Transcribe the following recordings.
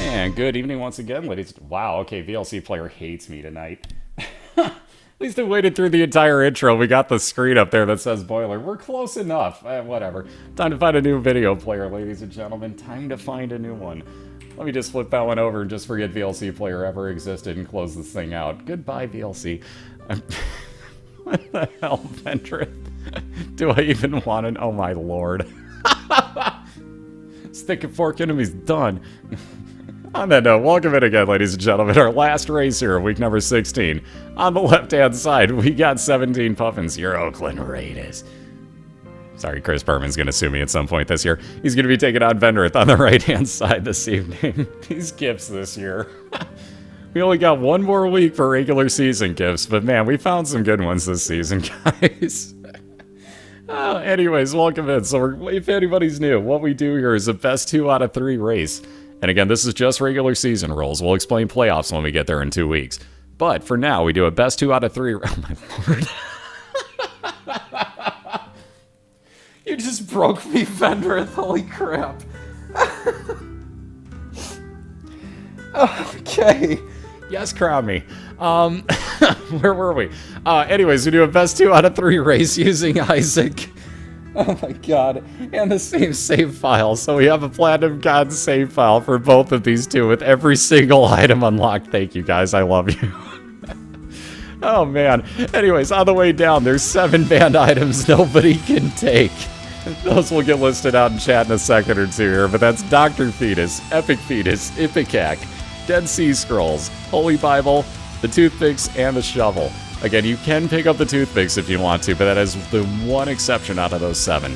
And good evening once again, ladies. Wow, okay, VLC player hates me tonight. At least I waited through the entire intro. We got the screen up there that says BOILeR. We're close enough. Whatever. Time to find a new video player, ladies and gentlemen. Time to find a new one. Let me just flip that one over and just forget VLC player ever existed and close this thing out. Goodbye, VLC. What the hell, Vendryth? Do I even want to? Oh my lord. Stick and fork enemy's done. On that note, welcome in again, ladies and gentlemen. Our last race here, week number 16. On the left-hand side, we got 17Puffins, your Oakland Raiders. Sorry, Chris Berman's going to sue me at some point this year. He's going to be taking on Vendryth on the right-hand side this evening. These gifts this year. We only got one more week for regular season gifts, but man, we found some good ones this season, guys. Anyways, welcome in. So if anybody's new, what we do here is a best 2 out of 3 race. And again, this is just regular season rules. We'll explain playoffs when we get there in 2 weeks. But for now, we do a best 2 out of 3. Oh my lord. You just broke me, Vendryth. Holy crap. Okay. Yes, crown me. Where were we? Anyways, we do a best 2 out of 3 race using Isaac. Oh my god. And the same save file. So we have a Platinum God save file for both of these two with every single item unlocked. Thank you guys. I love you. Oh man. Anyways, on the way down, there's 7 banned items nobody can take. Those will get listed out in chat in a second or two here, but that's Dr. Fetus, Epic Fetus, Ipecac, Dead Sea Scrolls, Holy Bible, the Toothpicks, and the Shovel. Again, you can pick up the Toothpicks if you want to, but that is the one exception out of those 7.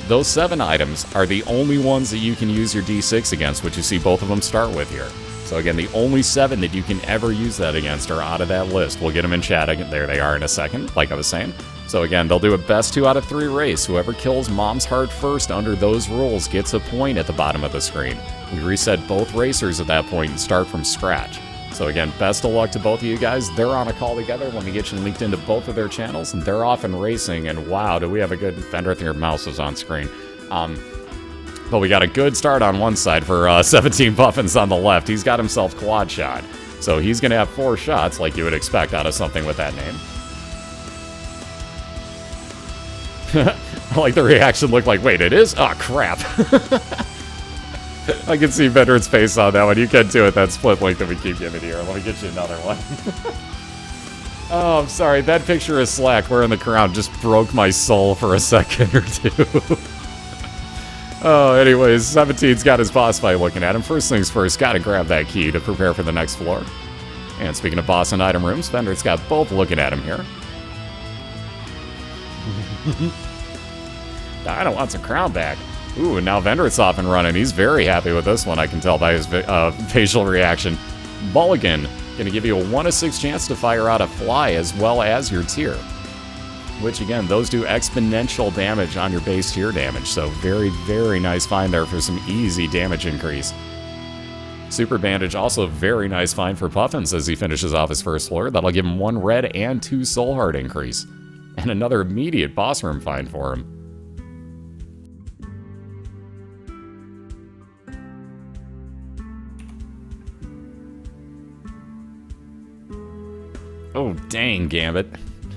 Those 7 items are the only ones that you can use your D6 against, which you see both of them start with here. So again, the only 7 that you can ever use that against are out of that list. We'll get them in chat. There they are in a second, like I was saying. So again, they'll do a best 2 out of 3 race. Whoever kills Mom's Heart first under those rules gets a point at the bottom of the screen. We reset both racers at that point and start from scratch. So again, best of luck to both of you guys. They're on a call together. Let me get you linked into both of their channels, and they're off and racing. And wow, do we have a good Vendryth. Your mouse is on screen. But we got a good start on one side for 17Puffins on the left. He's got himself quad shot. So he's going to have 4 shots like you would expect out of something with that name. I like the reaction looked like, wait, it is? Oh, crap. I can see Vendryth's face on that one. You can do it, that split link that we keep giving here. Let me get you another one. Oh, I'm sorry. That picture of Slack wearing the crown just broke my soul for a second or two. Oh, anyways, 17's got his boss fight looking at him. First things first, gotta grab that key to prepare for the next floor. And speaking of boss and item rooms, Vendryth's got both looking at him here. I don't want some crown back. Ooh, and now Vendryth's off and running. He's very happy with this one, I can tell by his facial reaction. Mulligan, gonna give you a 1 of 6 chance to fire out a fly as well as your tier. Which, again, those do exponential damage on your base tier damage. So very, very nice find there for some easy damage increase. Super Bandage, also very nice find for Puffins as he finishes off his first floor. That'll give him 1 red and 2 soul heart increase. And another immediate boss room find for him. Oh, dang, Gambit.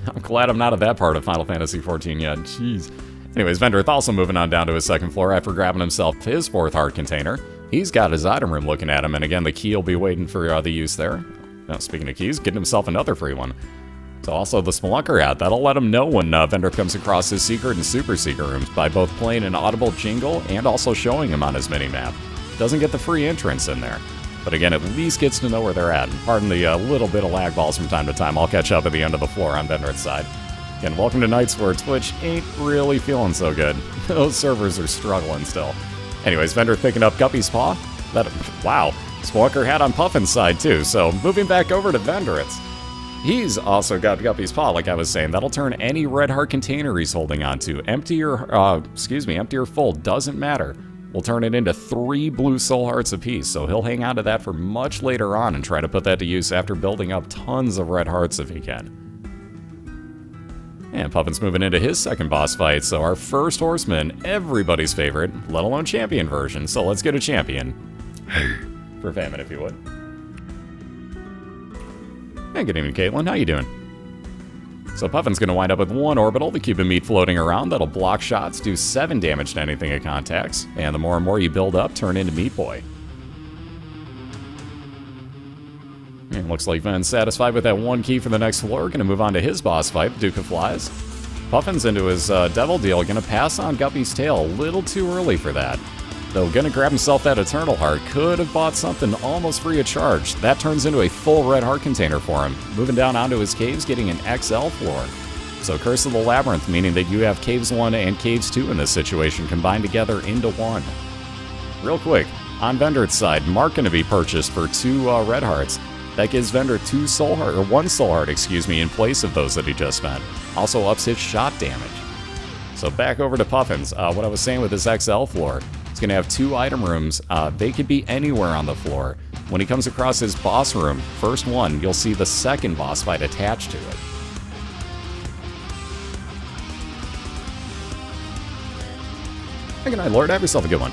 I'm glad I'm not at that part of Final Fantasy XIV yet. Jeez. Anyways, Vendryth also moving on down to his 2nd floor after grabbing himself his 4th heart container. He's got his item room looking at him, and again, the key will be waiting for the use there. Now, speaking of keys, getting himself another free one. So also the Spelunker hat. That'll let him know when Vendryth comes across his secret and super secret rooms by both playing an audible jingle and also showing him on his minimap. Doesn't get the free entrance in there. But again, at least gets to know where they're at. And pardon the little bit of lag balls from time to time. I'll catch up at the end of the floor on Vendryth's side. Again, welcome to nights where Twitch ain't really feeling so good. Those servers are struggling still. Anyways, Vendryth picking up Guppy's Paw. Wow. Spelunker hat on Puffin's side too. So moving back over to Vendryth's. He's also got Guppy's Paw, like I was saying. That'll turn any red heart container he's holding onto. Empty or full, doesn't matter. We'll turn it into 3 blue soul hearts apiece, so he'll hang on to that for much later on and try to put that to use after building up tons of red hearts if he can. And Puffin's moving into his 2nd boss fight, so our first horseman, everybody's favorite, let alone champion version, so let's get a champion. Hey, for famine, if you would. Hey, good evening, Caitlin. How you doing? So Puffin's going to wind up with 1 orbital to keep a meat floating around. That'll block shots, do 7 damage to anything it contacts. And the more and more you build up, turn into Meat Boy. And looks like Ven's satisfied with that 1 key for the next floor. Going to move on to his boss fight, Duke of Flies. Puffin's into his Devil Deal. Going to pass on Guppy's tail. A little too early for that. Though going to grab himself that Eternal Heart. Could have bought something almost free of charge. That turns into a full red heart container for him. Moving down onto his caves, getting an XL floor. So Curse of the Labyrinth, meaning that you have Caves 1 and Caves 2 in this situation combined together into 1. Real quick, on Vendryth's side, Mark going to be purchased for 2 red hearts. That gives Vendryth 2 soul heart, or 1 soul heart, excuse me, in place of those that he just spent. Also ups his shot damage. So back over to Puffin's. What I was saying with this XL floor, it's going to have 2 item rooms. They could be anywhere on the floor. When he comes across his boss room, first one, you'll see the second boss fight attached to it. Hey, good night, Lord. Have yourself a good one.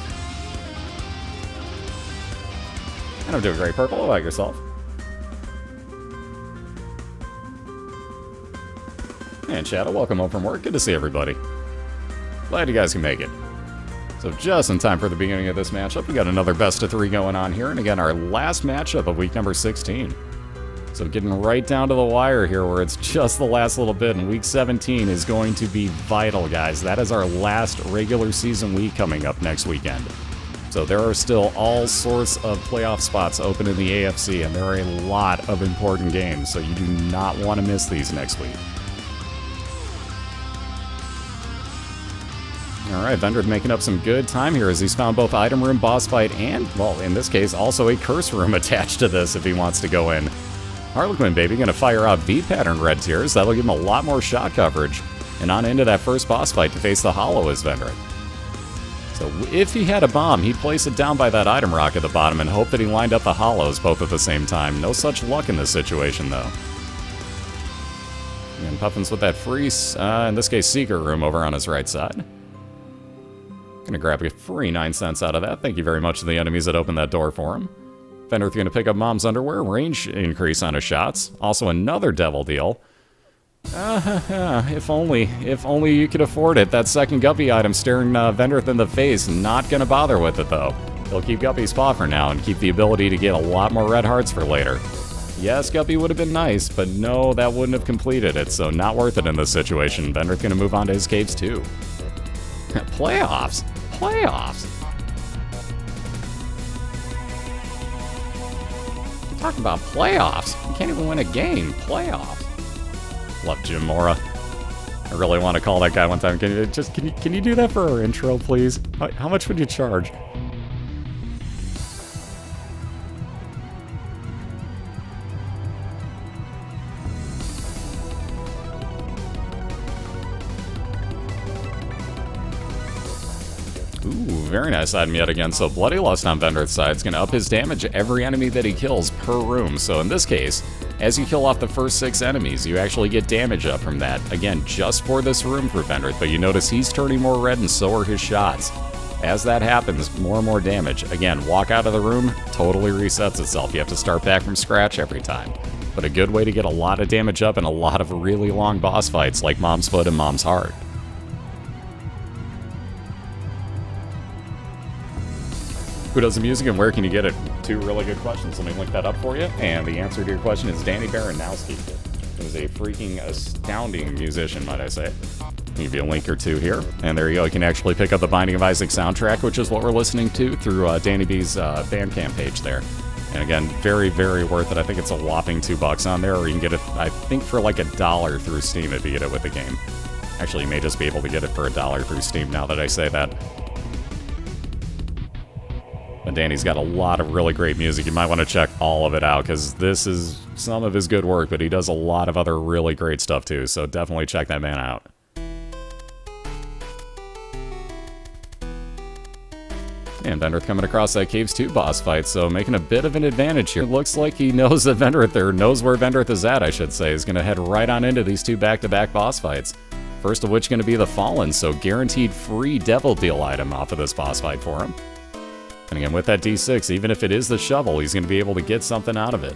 And I'm doing great, Purple. How about yourself? And Shadow, welcome home from work. Good to see everybody. Glad you guys can make it. So just in time for the beginning of this matchup, we got another best of 3 going on here. And again, our last matchup of week number 16. So getting right down to the wire here where it's just the last little bit. And week 17 is going to be vital, guys. That is our last regular season week coming up next weekend. So there are still all sorts of playoff spots open in the AFC. And there are a lot of important games. So you do not want to miss these next week. Alright, Vendryth making up some good time here as he's found both item room, boss fight, and, well, in this case, also a curse room attached to this if he wants to go in. Harlequin Baby gonna fire out V-pattern red tears. That'll give him a lot more shot coverage. And on into that first boss fight to face the Hollow as Vendryth. So if he had a bomb, he'd place it down by that item rock at the bottom and hope that he lined up the Hollows both at the same time. No such luck in this situation, though. And Puffin's with that free, in this case, Seeker room over on his right side. Gonna grab a free 9 cents out of that. Thank you very much to the enemies that opened that door for him. Vendryth gonna pick up Mom's Underwear, range increase on his shots. Also another Devil Deal. If only you could afford it. That second Guppy item staring Vendryth in the face. Not gonna bother with it though. He'll keep Guppy's paw for now and keep the ability to get a lot more red hearts for later. Yes, Guppy would have been nice, but no, that wouldn't have completed it, so not worth it in this situation. Vendryth gonna move on to his caves too. Playoffs? Playoffs? You're talking about playoffs. You can't even win a game. Playoffs. Love Jim Mora. I really want to call that guy one time. Can you do that for our intro, please? How much would you charge? Very nice item yet again. So Bloody Lust on Vendryth's side is going to up his damage every enemy that he kills per room. So in this case, as you kill off the first 6 enemies, you actually get damage up from that. Again, just for this room for Vendryth, but you notice he's turning more red and so are his shots. As that happens, more and more damage. Again, walk out of the room, totally resets itself. You have to start back from scratch every time. But a good way to get a lot of damage up in a lot of really long boss fights like Mom's Foot and Mom's Heart. Who does the music and where can you get it? 2 really good questions. Let me link that up for you. And the answer to your question is Danny Baranowski. He was a freaking astounding musician, might I say. I'll give you a link or 2 here. And there you go. You can actually pick up the Binding of Isaac soundtrack, which is what we're listening to, through Danny B's Bandcamp page there. And again, very, very worth it. I think it's a whopping $2 on there, or you can get it, I think, for like $1 through Steam if you get it with the game. Actually, you may just be able to get it for $1 through Steam now that I say that. But Danny's got a lot of really great music. You might want to check all of it out, because this is some of his good work, but he does a lot of other really great stuff too, so definitely check that man out. And Vendryth coming across that Caves 2 boss fight, so making a bit of an advantage here. It looks like he knows that Vendryth, or knows where Vendryth is at, I should say, is going to head right on into these 2 back-to-back boss fights. First of which going to be the Fallen, so guaranteed free Devil Deal item off of this boss fight for him. And again, with that D6, even if it is the shovel, he's going to be able to get something out of it.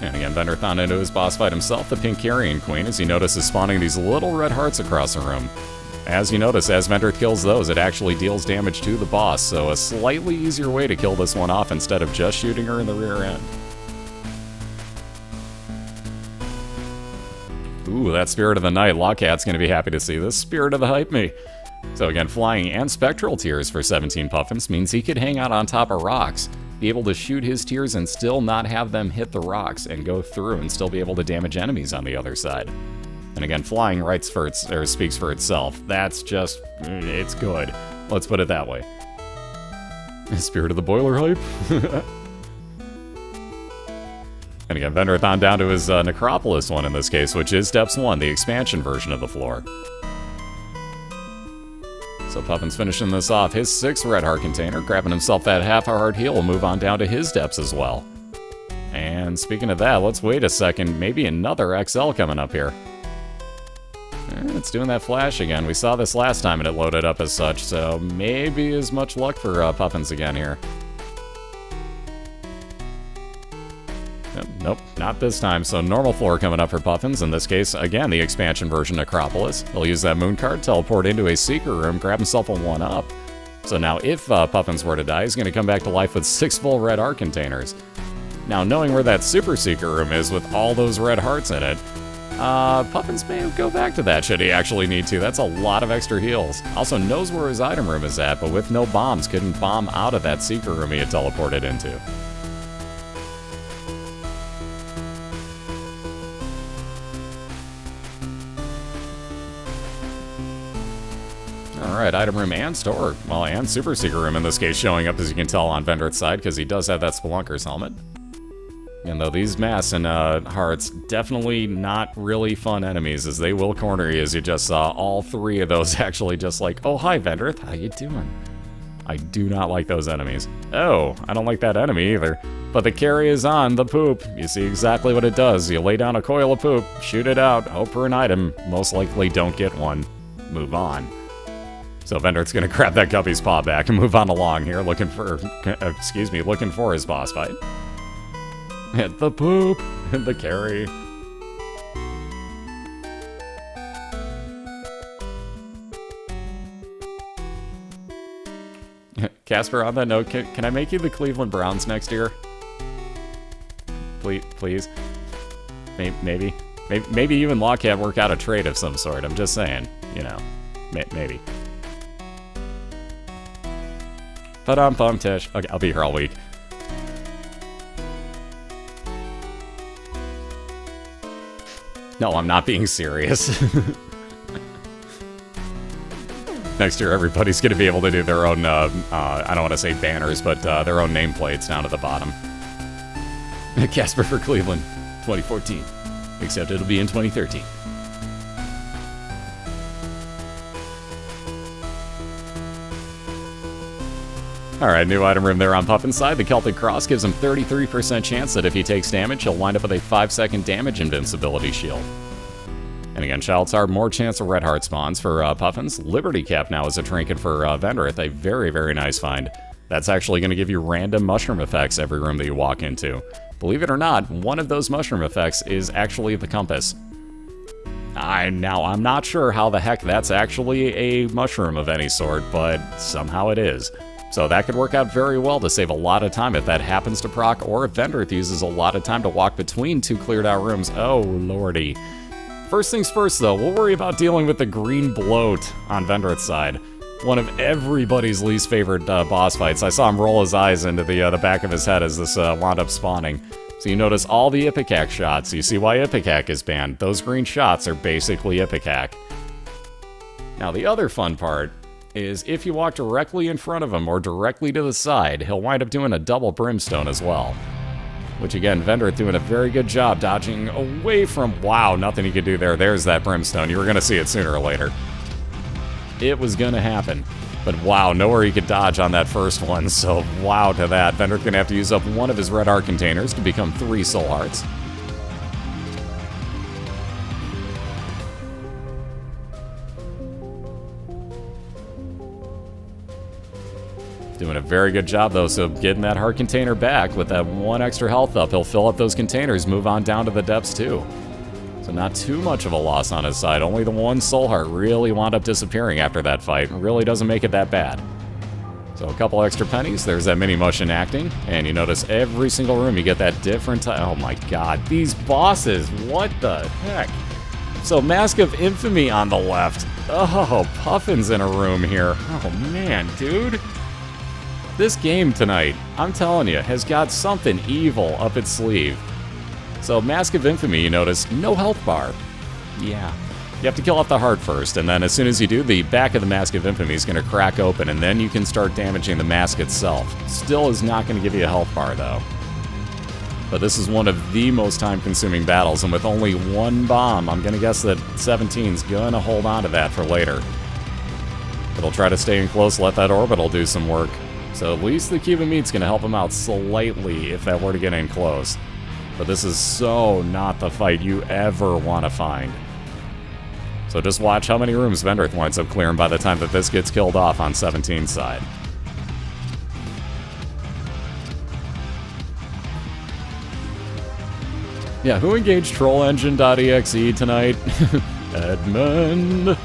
And again, Vendryth on into his boss fight himself, the pink carrion queen, as you notice is spawning these little red hearts across the room. As you notice, as Vendryth kills those, it actually deals damage to the boss, so a slightly easier way to kill this one off instead of just shooting her in the rear end. Ooh, that Spirit of the Night. Lawcat's going to be happy to see this. Spirit of the Hype me. So again, flying and spectral tears for 17Puffins means he could hang out on top of rocks, be able to shoot his tears and still not have them hit the rocks and go through and still be able to damage enemies on the other side. And again, flying speaks for itself. That's just, it's good. Let's put it that way. Spirit of the BOILeR hype. And again, Vendryth on down to his Necropolis one in this case, which is Depths 1, the expansion version of the floor. So Puffins finishing this off, his 6th red heart container, grabbing himself that half a heart heal, will move on down to his depths as well. And speaking of that, let's wait a second, maybe another XL coming up here. It's doing that flash again. We saw this last time and it loaded up as such, so maybe as much luck for Puffins again here. Nope, not this time. So normal floor coming up for Puffins. In this case, again, the expansion version Necropolis. He'll use that moon card, teleport into a secret room, grab himself a 1-up. So now if Puffins were to die, he's going to come back to life with 6 full red heart containers. Now, knowing where that super secret room is with all those red hearts in it, Puffins may go back to that should he actually need to. That's a lot of extra heals. Also knows where his item room is at, but with no bombs, couldn't bomb out of that secret room he had teleported into. Alright, item room and store, well, and super secret room in this case showing up, as you can tell, on Vendryth's side, because he does have that Spelunker's helmet. And though these mass and hearts, definitely not really fun enemies, as they will corner you, as you just saw. All 3 of those actually just like, oh, hi, Vendryth, how you doing? I do not like those enemies. Oh, I don't like that enemy either. But the carry is on, the poop. You see exactly what it does. You lay down a coil of poop, shoot it out, hope for an item. Most likely don't get one. Move on. So Vendryth's gonna grab that guppy's paw back and move on along here, looking for his boss fight. Hit the poop, the carry. Casper, on that note, can I make you the Cleveland Browns next year? Please? Maybe even Lawcat work out a trade of some sort. I'm just saying, you know, maybe. But I'm pumped, Tish. Okay, I'll be here all week. No, I'm not being serious. Next year, everybody's going to be able to do their own, I don't want to say banners, but their own nameplates down at the bottom. Casper for Cleveland, 2014. Except it'll be in 2013. Alright, new item room there on Puffin's side. The Celtic Cross gives him 33% chance that if he takes damage, he'll wind up with a 5-second damage invincibility shield. And again, Child's Heart, more chance of red heart spawns for Puffins. Liberty Cap now is a trinket for Vendryth, a very, very nice find. That's actually going to give you random mushroom effects every room that you walk into. Believe it or not, one of those mushroom effects is actually the compass. I'm not sure how the heck that's actually a mushroom of any sort, but somehow it is. So that could work out very well to save a lot of time if that happens to proc, or if Vendryth uses a lot of time to walk between 2 cleared out rooms. Oh, lordy. First things first, though, we'll worry about dealing with the green bloat on Vendryth's side. One of everybody's least favorite boss fights. I saw him roll his eyes into the back of his head as this wound up spawning. So you notice all the Ipecac shots. You see why Ipecac is banned. Those green shots are basically Ipecac. Now, the other fun part is if you walk directly in front of him or directly to the side, he'll wind up doing a double brimstone as well. Which again, Vendryth doing a very good job dodging away from... Wow, nothing he could do there. There's that brimstone. You were going to see it sooner or later. It was going to happen. But wow, nowhere he could dodge on that first one, so wow to that. Vendryth going to have to use up one of his red heart containers to become 3 soul hearts. Doing a very good job, though, so getting that heart container back with that 1 extra health up. He'll fill up those containers, move on down to the depths, too. So not too much of a loss on his side. Only the 1 soul heart really wound up disappearing after that fight. Really doesn't make it that bad. So a couple extra pennies. There's that mini motion acting. And you notice every single room you get that different oh my god. These bosses. What the heck? So Mask of Infamy on the left. Oh, Puffins in a room here. Oh man, dude. This game tonight, I'm telling you, has got something evil up its sleeve. So Mask of Infamy, you notice, no health bar. Yeah. You have to kill off the heart first, and then as soon as you do, the back of the Mask of Infamy is going to crack open, and then you can start damaging the mask itself. Still is not going to give you a health bar, though. But this is one of the most time-consuming battles, and with only 1 bomb, I'm going to guess that 17's going to hold on to that for later. It'll try to stay in close, let that orbital do some work. So at least the cube of meat's going to help him out slightly if that were to get in close. But this is so not the fight you ever want to find. So just watch how many rooms Vendryth winds up clearing by the time that this gets killed off on 17's side. Yeah, who engaged TrollEngine.exe tonight? Edmund.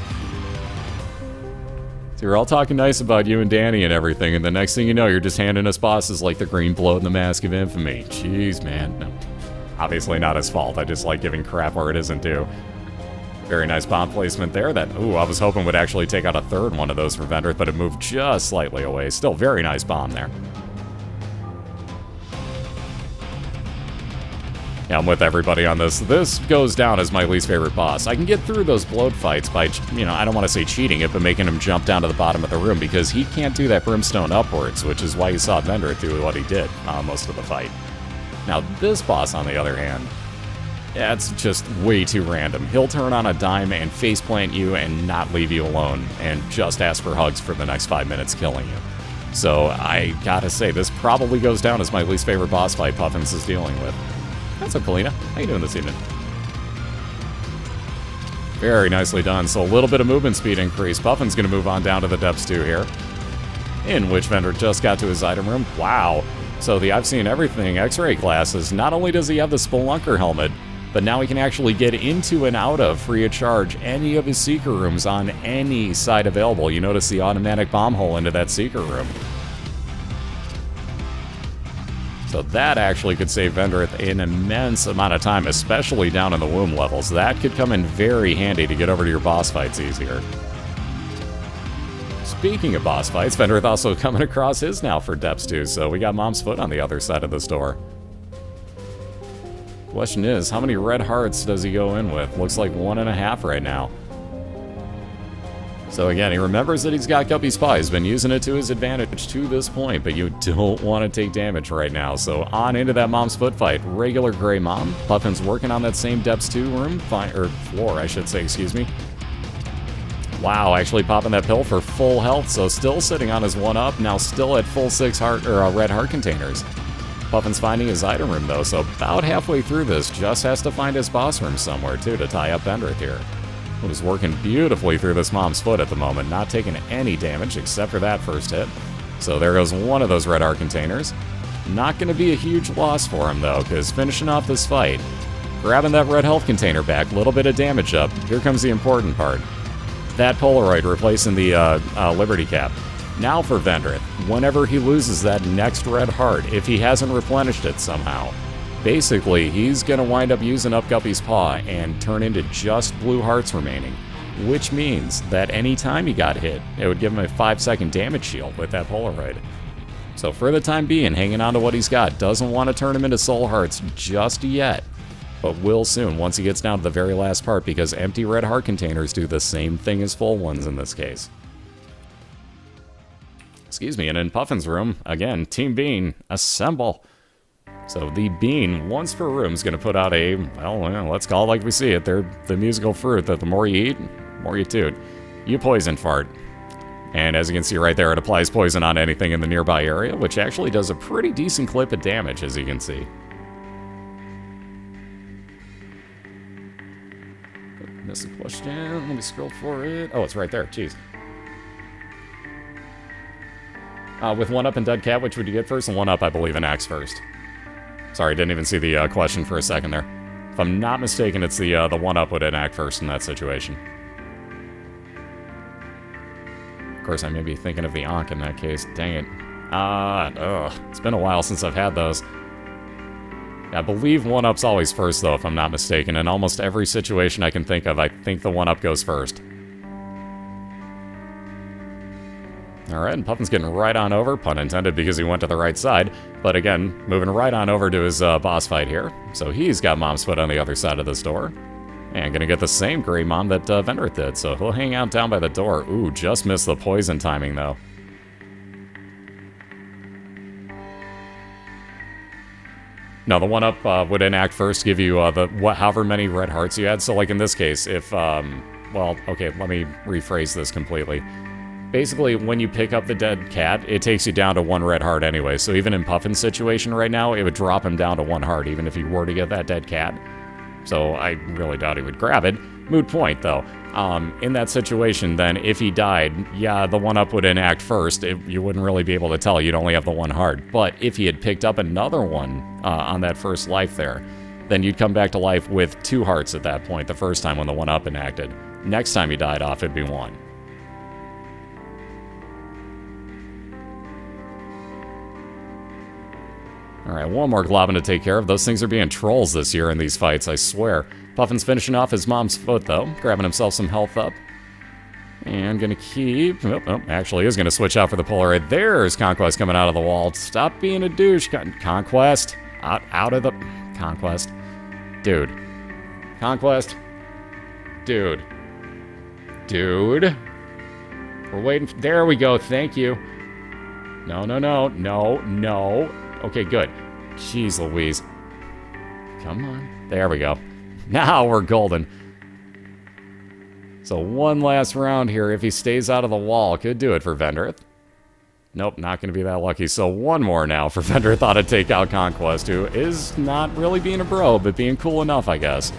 So you're all talking nice about you and Danny and everything, and the next thing you know, you're just handing us bosses like the Green Bloat and the Mask of Infamy. Jeez, man. No. Obviously not his fault. I just like giving crap where it isn't due. Very nice bomb placement there. That, ooh, I was hoping would actually take out a third one of those for Vendryth, but it moved just slightly away. Still very nice bomb there. Yeah, I'm with everybody on this. This goes down as my least favorite boss. I can get through those bloat fights by, you know, I don't want to say cheating it, but making him jump down to the bottom of the room because he can't do that brimstone upwards, which is why you saw Vendryth do what he did most of the fight. Now, this boss, on the other hand, yeah, it's just way too random. He'll turn on a dime and faceplant you and not leave you alone, and just ask for hugs for the next 5 minutes, killing you. So I gotta say, this probably goes down as my least favorite boss fight Puffins is dealing with. What's up, Kalina? How you doing this evening? Very nicely done. So a little bit of movement speed increase. Puffin's gonna move on down to the depths too here, in which Vendryth just got to his item room. Wow. So the I've Seen Everything X-ray glasses, not only does he have the Spelunker helmet, but now he can actually get into and out of, free of charge, any of his Seeker rooms on any side available. You notice the automatic bomb hole into that Seeker room. So that actually could save Vendryth an immense amount of time, especially down in the womb levels. That could come in very handy to get over to your boss fights easier. Speaking of boss fights, Vendryth also coming across his now for depths too, so we got Mom's Foot on the other side of this door. Question is, how many red hearts does he go in with? Looks like 1.5 right now. So again, he remembers that he's got Guppy's Paw. He's been using it to his advantage to this point, but you don't want to take damage right now. So on into that Mom's Foot fight. Regular Gray Mom. Puffin's working on that same depths 2 room, or floor, I should say, excuse me. Wow, actually popping that pill for full health, so still sitting on his 1-up, now still at full 6 heart or red heart containers. Puffin's finding his item room though, so about halfway through this, just has to find his boss room somewhere too to tie up Vendryth here. Who's working beautifully through this Mom's Foot at the moment, not taking any damage except for that first hit. So there goes one of those red heart containers. Not going to be a huge loss for him though, because finishing off this fight, grabbing that red health container back, little bit of damage up, here comes the important part. That Polaroid replacing the Liberty Cap. Now for Vendryth, whenever he loses that next red heart, if he hasn't replenished it somehow, basically he's going to wind up using up Guppy's Paw and turn into just blue hearts remaining, which means that any time he got hit, it would give him a 5-second damage shield with that Polaroid. So for the time being, hanging on to what he's got, doesn't want to turn him into soul hearts just yet, but will soon once he gets down to the very last part, because empty red heart containers do the same thing as full ones in this case. Excuse me, and in Puffin's room, again, Team Bean, assemble. So the Bean, once per room, is going to put out a, well, let's call it like we see it. They're the musical fruit that the more you eat, the more you toot. You poison fart. And as you can see right there, it applies poison on anything in the nearby area, which actually does a pretty decent clip of damage, as you can see. Missed a question. Let me scroll for it. Oh, it's right there. Jeez. With 1-up and dead cat, which would you get first? And 1-up, I believe, in axe first. Sorry, didn't even see the question for a second there. If I'm not mistaken, it's the 1-up would enact first in that situation. Of course, I may be thinking of the Ankh in that case. Dang it. It's been a while since I've had those. I believe 1-up's always first, though, if I'm not mistaken. In almost every situation I can think of, I think the 1-up goes first. Alright, and Puffin's getting right on over, pun intended, because he went to the right side. But again, moving right on over to his boss fight here. So he's got Mom's foot on the other side of this door. And gonna get the same Grey Mom that Vendryth did, so he'll hang out down by the door. Ooh, just missed the poison timing, though. No, the 1-up would enact first, give you however many red hearts you had. So, like in this case, if, well, okay, let me rephrase this completely. Basically, when you pick up the dead cat, it takes you down to 1 red heart anyway. So even in Puffin's situation right now, it would drop him down to 1 heart, even if he were to get that dead cat. So I really doubt he would grab it. Moot point, though. In that situation, then, if he died, yeah, the 1-up would enact first. You wouldn't really be able to tell. You'd only have the 1 heart. But if he had picked up another one on that first life there, then you'd come back to life with 2 hearts at that point, the first time when the 1-up enacted. Next time you died off, it'd be 1. Alright, one more Globbin to take care of. Those things are being trolls this year in these fights, I swear. Puffin's finishing off his mom's foot, though. Grabbing himself some health up. And gonna keep... Oh, actually is gonna switch out for the Polaroid. There's Conquest coming out of the wall. Stop being a douche. Conquest. Out of the... Conquest. Dude. Conquest. Dude. Dude. We're waiting... There we go. Thank you. No, no, no. No, no. Okay, good. Jeez Louise. Come on. There we go. Now we're golden. So one last round here. If he stays out of the wall, could do it for Vendryth. Nope, not going to be that lucky. So one more now for Vendryth to take out Conquest, who is not really being a bro, but being cool enough, I guess.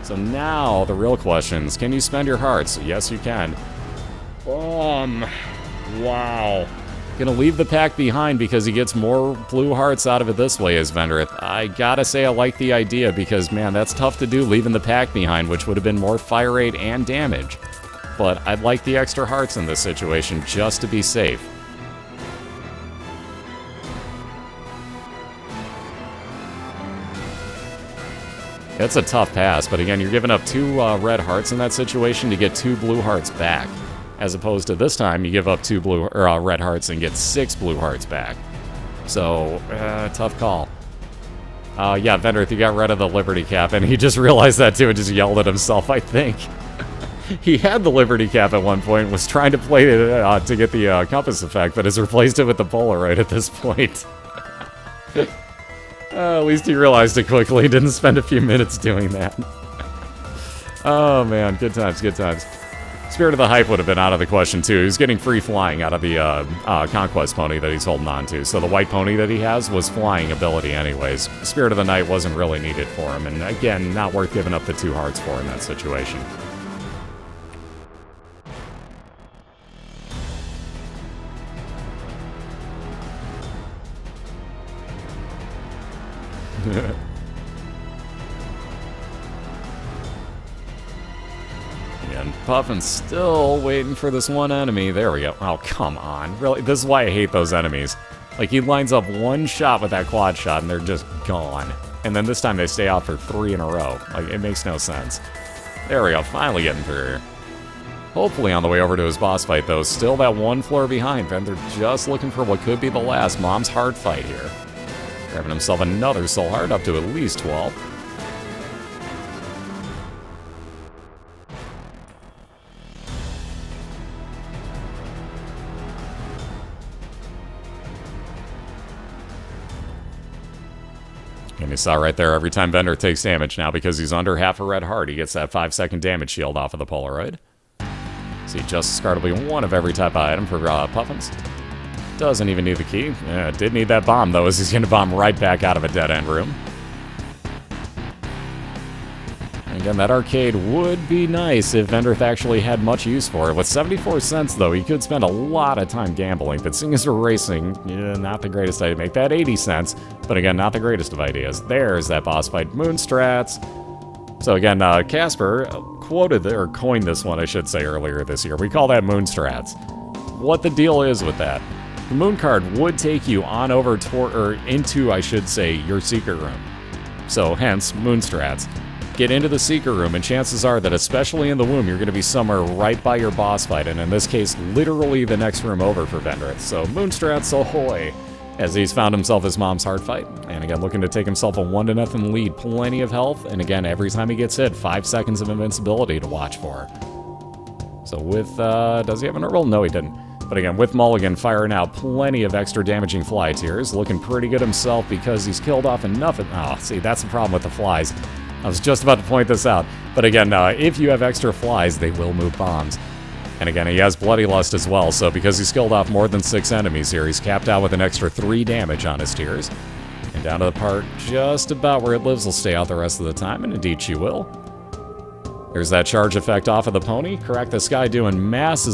So now the real questions. Can you spend your hearts? Yes, you can. Wow. Gonna leave the pack behind because he gets more blue hearts out of it this way as Vendryth. I gotta say I like the idea because, man, that's tough to do, leaving the pack behind, which would have been more fire rate and damage. But I'd like the extra hearts in this situation just to be safe. It's a tough pass, but again, you're giving up 2 red hearts in that situation to get 2 blue hearts back. As opposed to this time, you give up 2 red hearts and get 6 blue hearts back. So, tough call. Yeah, Vendryth, he got rid of the Liberty Cap, and he just realized that too and just yelled at himself, I think. He had the Liberty Cap at one point, was trying to play it to get the compass effect, but has replaced it with the Polaroid at this point. At least he realized it quickly, he didn't spend a few minutes doing that. Oh man, good times, good times. Spirit of the Hype would have been out of the question, too. He's getting free flying out of the Conquest pony that he's holding on to. So the white pony that he has was flying ability anyways. Spirit of the Night wasn't really needed for him. And again, not worth giving up the 2 hearts for in that situation. And Puffin's still waiting for this one enemy. There we go. Oh, come on. Really? This is why I hate those enemies. Like, he lines up 1 shot with that quad shot, and they're just gone. And then this time they stay out for 3 in a row. Like, it makes no sense. There we go. Finally getting through. Hopefully on the way over to his boss fight, though. Still that 1 floor behind. And they're just looking for what could be the last Mom's Heart fight here. Grabbing himself another soul heart, up to at least 12. And you saw right there, every time Vendryth takes damage now, because he's under half a red heart, he gets that 5-second damage shield off of the Polaroid. See, Justice Card will be 1 of every type of item for Puffins. Doesn't even need the key. Yeah, did need that bomb, though, as he's going to bomb right back out of a dead-end room. And Again, that arcade would be nice if Vendryth actually had much use for it. With 74 cents, though, he could spend a lot of time gambling, but seeing as we're racing, not the greatest idea. Make that 80 cents, but again, not the greatest of ideas. There's that boss fight. Moonstrats. So again, Casper coined this one, I should say, earlier this year. We call that Moonstrats. What the deal is with that? The Moon card would take you on over into, I should say, your secret room. So hence, Moonstrats. Get into the secret room, and chances are that, especially in the womb, you're going to be somewhere right by your boss fight, and in this case, literally the next room over for Vendryth. So Moonstrats ahoy, as he's found himself his mom's heart fight. And again, looking to take himself a 1-0 lead. Plenty of health, and again, every time he gets hit, 5 seconds of invincibility to watch for. So with, does he have an roll? No, he didn't. But again, with Mulligan firing out plenty of extra damaging fly tears, looking pretty good himself because he's killed off enough. Oh, see, that's the problem with the flies. I was just about to point this out. But again, if you have extra flies, they will move bombs. And again, he has Bloody Lust as well, so because he's killed off more than 6 enemies here, he's capped out with an extra 3 damage on his tears. And down to the part just about where it lives will stay out the rest of the time, and indeed she will. There's that charge effect off of the pony. Crack the Sky doing mass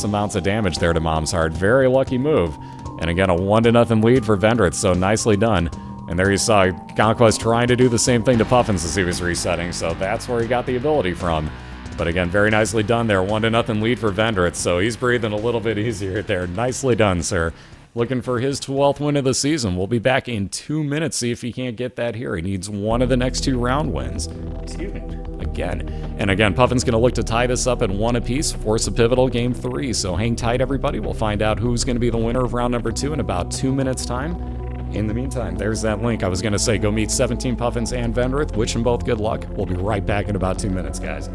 amounts of damage there to Mom's Heart. Very lucky move. And again, a 1-0 lead for Vendryth, so nicely done. And there you saw Conquest trying to do the same thing to Puffins as he was resetting, so that's where he got the ability from. But again, very nicely done there. 1-0 lead for Vendryth, so he's breathing a little bit easier there. Nicely done, sir. Looking for his 12th win of the season. We'll be back in 2 minutes, see if he can't get that here. He needs one of the next 2 round wins. Excuse me. Again. And again, Puffin's going to look to tie this up at 1 apiece, force a pivotal game 3. So hang tight, everybody. We'll find out who's going to be the winner of round number 2 in about 2 minutes' time. In the meantime, there's that link. I was going to say, go meet 17Puffins and Vendryth. Wish them both good luck. We'll be right back in about 2 minutes, guys.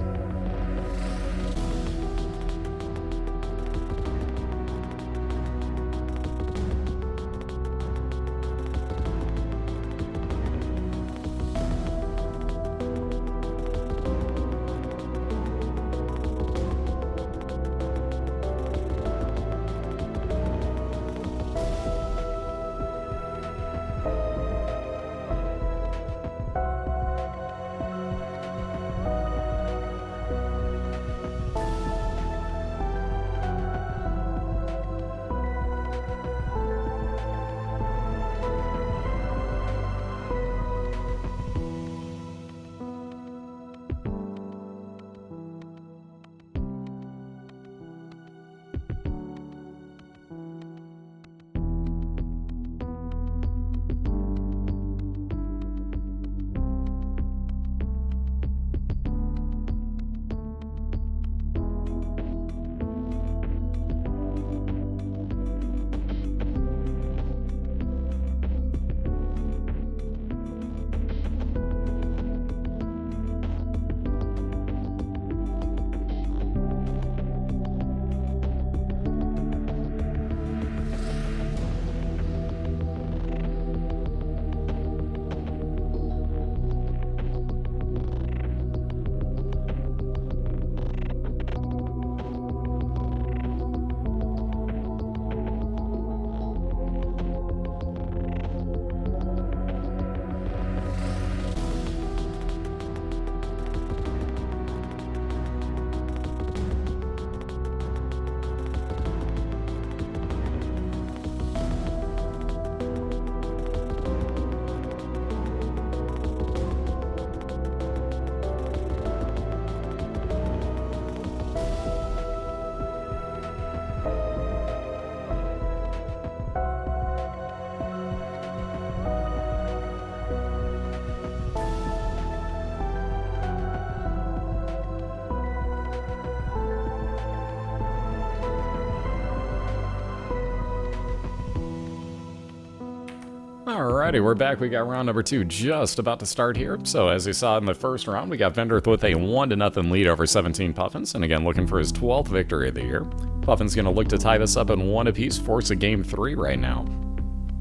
Alrighty, we're back. We got round number 2 just about to start here. So as you saw in the first round, we got Vendryth with a 1-0 lead over 17Puffins, and again looking for his 12th victory of the year. Puffin's going to look to tie this up in 1 apiece, force a game 3 right now.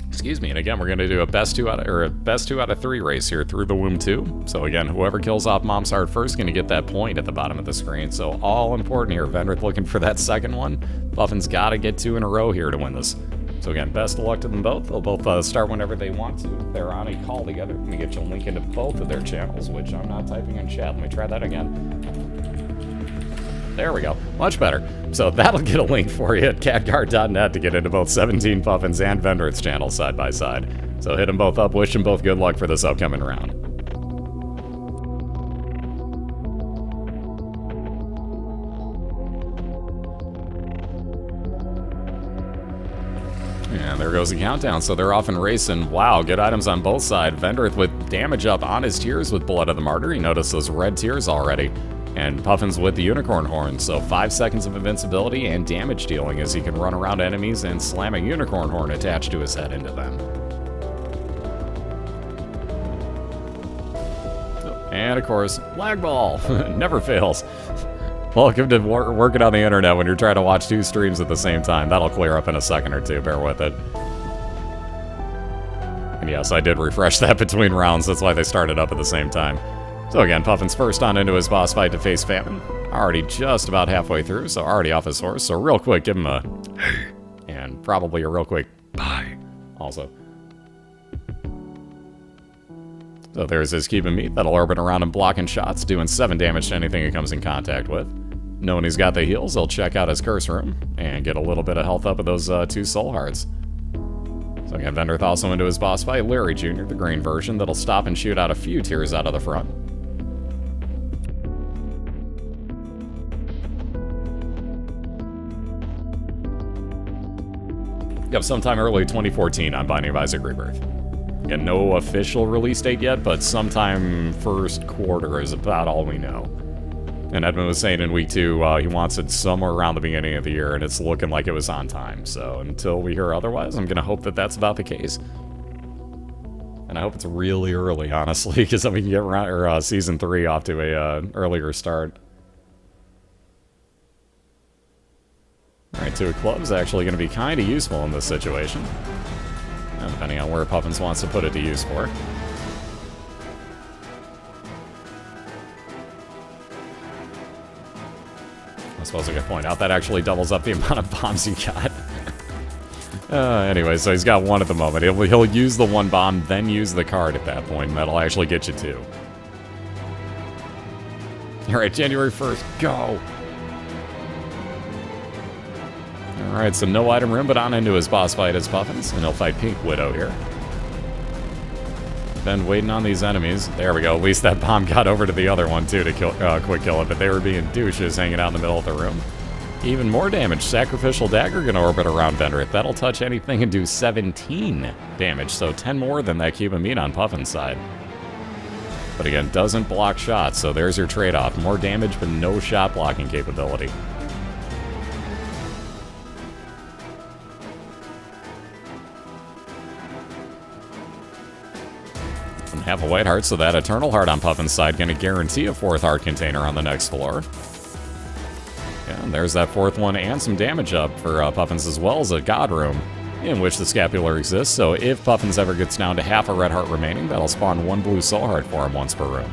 Excuse me, and again we're going to do a best 2 out of 3 race here through the womb 2. So again, whoever kills off Mom's Heart first going to get that point at the bottom of the screen. So all important here. Vendryth looking for that second one. Puffin's got to get 2 in a row here to win this. So again, best of luck to them both. They'll both start whenever they want to. They're on a call together. Let me get you a link into both of their channels, which I'm not typing in chat. Let me try that again. There we go. Much better. So that'll get a link for you at catguard.net to get into both 17Puffins and Vendryth's channel side by side. So hit them both up. Wish them both good luck for this upcoming round. And there goes the countdown, so they're off and racing. Wow, good items on both sides. Vendryth with damage up on his tears with Blood of the Martyr. You notice those red tears already. And Puffins with the Unicorn Horn, so 5 seconds of invincibility and damage dealing as he can run around enemies and slam a Unicorn Horn attached to his head into them. And of course, lag ball. Never fails. Welcome to working on the internet when you're trying to watch 2 streams at the same time. That'll clear up in a second or two, bear with it. And yes, I did refresh that between rounds, that's why they started up at the same time. So again, Puffins first on into his boss fight to face Famine. Already just about halfway through, so already off his horse. So real quick, give him a hey, and probably a real quick bye also. So there's his Keep 'em Meat that'll orbit around him blocking shots, doing 7 damage to anything he comes in contact with. Knowing he's got the heals, he'll check out his curse room and get a little bit of health up with those 2 soul hearts. So again, Vendryth also into his boss fight, Larry Jr., the green version, that'll stop and shoot out a few tears out of the front. Yep, sometime early 2014 on Binding of Isaac Rebirth. Again, no official release date yet, but sometime first quarter is about all we know. And Edmund was saying in week 2, he wants it somewhere around the beginning of the year, and it's looking like it was on time. So until we hear otherwise, I'm going to hope that that's about the case. And I hope it's really early, honestly, because then we can get Season 3 off to a earlier start. Alright, 2 of clubs actually going to be kind of useful in this situation. Depending on where Puffins wants to put it to use for. I suppose I could point out that actually doubles up the amount of bombs you got. Anyway, so he's got 1 at the moment. He'll use the 1 bomb, then use the card at that point, and that'll actually get you 2. Alright, January 1st, go! Alright, so no item room, but on into his boss fight as Puffins, and he'll fight Pink Widow here. Been waiting on these enemies. There we go, at least that bomb got over to the other one too to quick kill it, but they were being douches hanging out in the middle of the room. Even more damage. Sacrificial Dagger gonna orbit around Vendryth. That'll touch anything and do 17 damage, so 10 more than that Cube of Meat on Puffin's side. But again, doesn't block shots, so there's your trade-off. More damage, but no shot blocking capability. Have a white heart, so that Eternal Heart on Puffin's side going to guarantee a 4th heart container on the next floor. Yeah, and there's that 4th one and some damage up for Puffins, as well as a God Room in which the Scapular exists, so if Puffins ever gets down to half a red heart remaining, that'll spawn 1 blue soul heart for him once per room.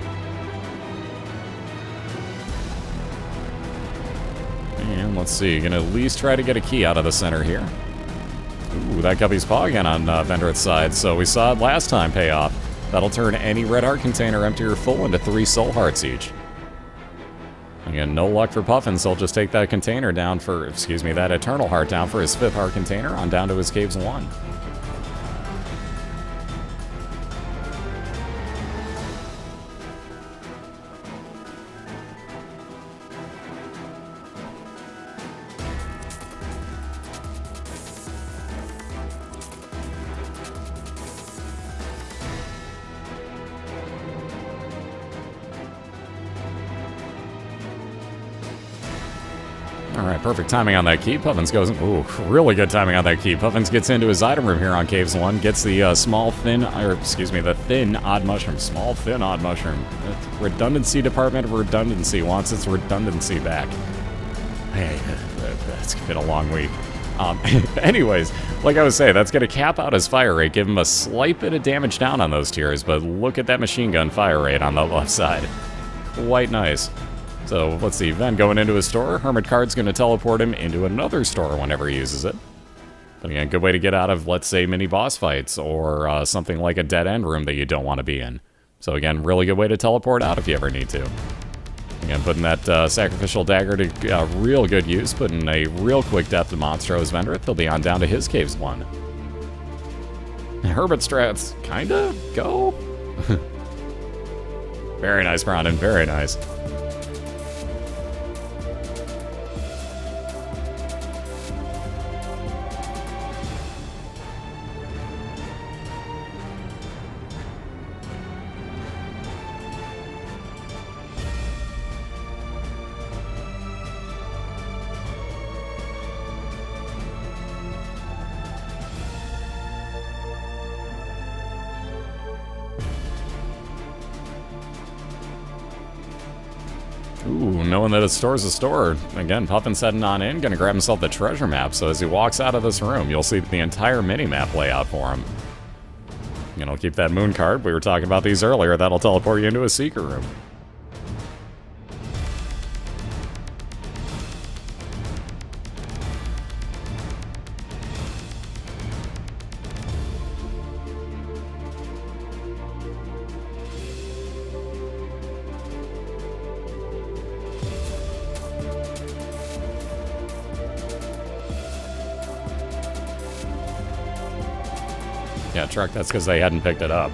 And let's see, gonna at least try to get a key out of the center here. Ooh, that Guppy's Paw again on Vendryth's side, so we saw it last time pay off. That'll turn any red heart container empty or full into 3 soul hearts each. Again, no luck for Puffins, he'll just take that container down for, that Eternal Heart down for his 5th heart container on down to his Caves 1. Alright, perfect timing on that key. Puffins goes, ooh, really good timing on that key. Puffins gets into his item room here on Caves 1, gets the the thin odd mushroom. Small, thin odd mushroom. Redundancy Department of Redundancy wants its redundancy back. Hey, that's been a long week. Anyways, like I was saying, that's going to cap out his fire rate, give him a slight bit of damage down on those tiers, but look at that machine gun fire rate on the left side. Quite nice. So, let's see, Ven going into his store. Hermit Card's going to teleport him into another store whenever he uses it. But again, good way to get out of, let's say, mini boss fights or something like a dead end room that you don't want to be in. So again, really good way to teleport out if you ever need to. Again, putting that sacrificial dagger to real good use, putting a real quick death to Monstro's Vendryth. He'll be on down to his caves 1. Herbert strats, kinda, go. Very nice, Brandon, very nice. Ooh, knowing that a store's a store. Again, Puffin's heading on in, gonna grab himself the treasure map, so as he walks out of this room, you'll see the entire mini-map layout for him. You know, keep that moon card. We were talking about these earlier. That'll teleport you into a secret room. Yeah, truck, that's because they hadn't picked it up.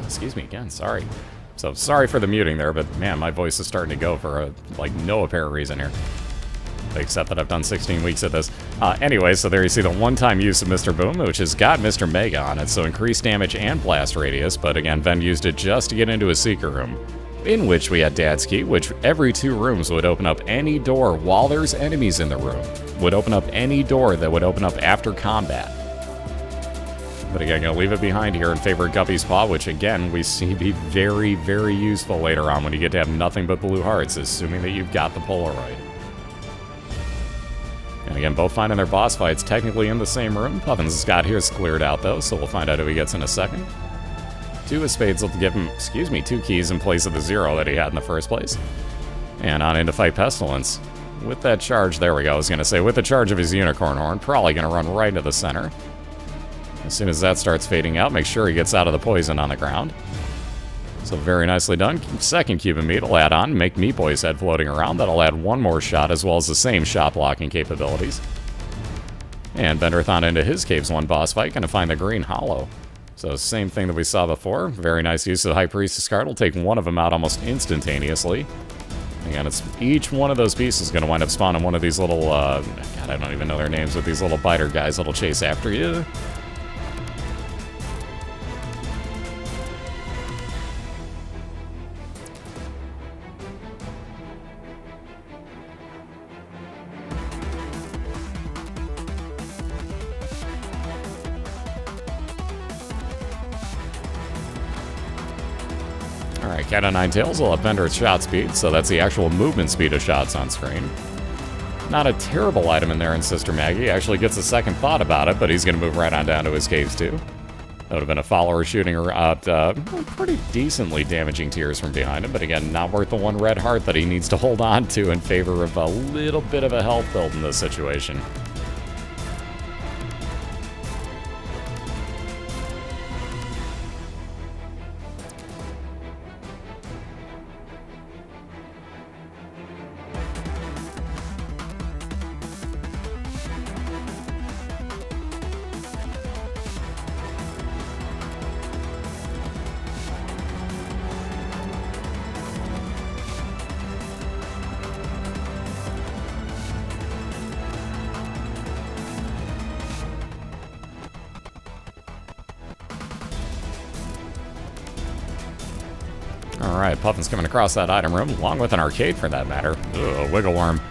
Excuse me again, sorry. So, sorry for the muting there, but man, my voice is starting to go for no apparent reason here. Except that I've done 16 weeks of this. Anyway, so there you see the one-time use of Mr. Boom, which has got Mr. Mega on it, so increased damage and blast radius, but again, Ven used it just to get into a secret room, in which we had Dad's Key, which every 2 rooms would open up any door while there's enemies in the room. Would open up any door that would open up after combat. But again, gonna leave it behind here in favor of Guppy's Paw, which again, we see be very, very useful later on when you get to have nothing but blue hearts, assuming that you've got the Polaroid. And again, both finding their boss fights technically in the same room. Puffins' has got his cleared out though, so we'll find out who he gets in a second. 2 of spades will give him, 2 keys in place of the 0 that he had in the first place. And on in to fight Pestilence. With that charge, there we go, I was gonna say, with the charge of his Unicorn Horn, probably gonna run right into the center. As soon as that starts fading out, make sure he gets out of the poison on the ground. So very nicely done. Second cube of meat will add on, make Meat Boy's head floating around. That'll add 1 more shot, as well as the same shot blocking capabilities. And Vendryth on into his Caves 1 boss fight, gonna find the Green Hollow. So same thing that we saw before. Very nice use of the High Priestess card. Will take one of them out almost instantaneously. Again, it's each one of those pieces is gonna wind up spawning one of these little, God, I don't even know their names, but these little biter guys that'll chase after you. Alright, Cat o' Nine Tails will have Vendryth's shot speed, so that's the actual movement speed of shots on screen. Not a terrible item in there in Sister Maggie. Actually gets a second thought about it, but he's going to move right on down to his caves too. That would have been a follower shooting her out pretty decently damaging tears from behind him, but again, not worth the 1 red heart that he needs to hold on to in favor of a little bit of a health build in this situation. Alright, Puffin's coming across that item room, along with an arcade for that matter. Ugh, a wiggle worm.